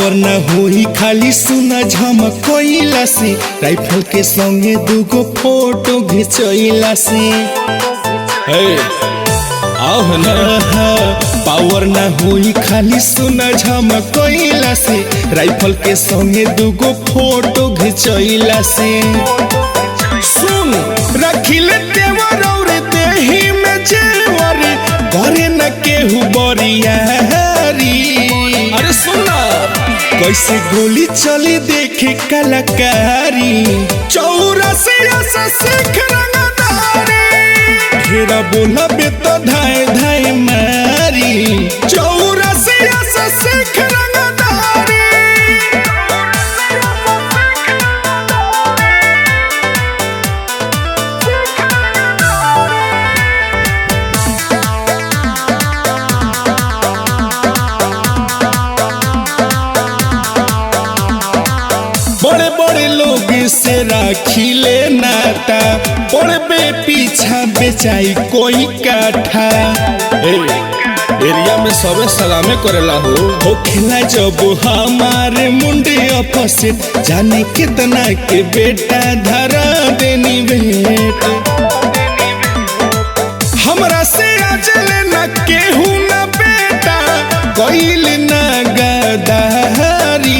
Power न होई खाली सुना झमकइला से, राइफल के संगे दूगो फोटो घिचइला से। आओ ना, पावर न होई खाली सुना झमकइला से, राइफल के संगे दूगो फोटो घिचइला से। सुन रखिले तेवर और देही में जेवर, घरे न केहू बरियारी। अरे सुना कैसे गोली चली देखे कलाकारी, चौरासिया से सीख रंगदारी। घेरा बोला बे तो धाए धाए मारी, चौरासिया से सीख रंगदारी। बड़े बड़े लोग से राखिले नाता, बड़े बे पीछा बेचाई कोई काठा। एरिया में सबे सलामे करेला हो खेला जब हमारे मुंडे अपसे, जाने कितना के बेटा धरा देनी भेंट। हमरा से आजले न केहू न बेटा, कोइल न गदारी।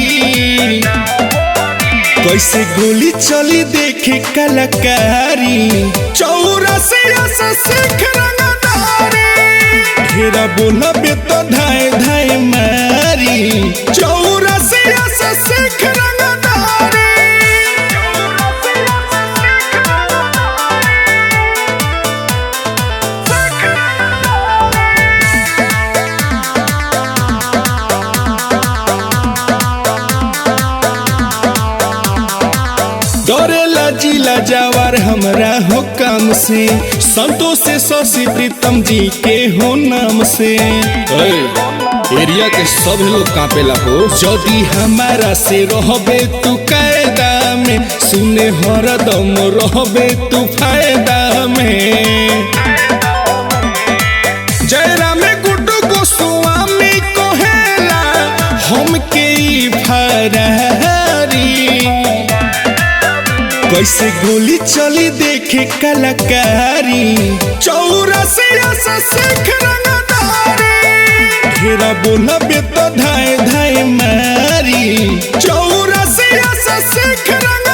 कैसे गोली चली देखे कलाकारी, चौरासिया से सीख रंगदारी। घेरा बोला बे तो धाए धाए मारी, चौरासिया से सीख रंगदारी। डरेला जिला जवार हमरा हो काम से, संतोष से शशि प्रीतम जी के हो नाम से। एरिया के सब लोग कांपेला हो, यदि हमारा से रहबे तू कायदा में, सुने हरदम रहबे तू फायदा में। जयराम गुड्डू गोस्वामी कहेला हमके फरारी। कैसे गोली चली देखे कलाकारी, चौरासिया से सीख रंगदारी। घेरा बोला बे तो धाए धाए मारी, चौरासिया से सीख रंगदारी।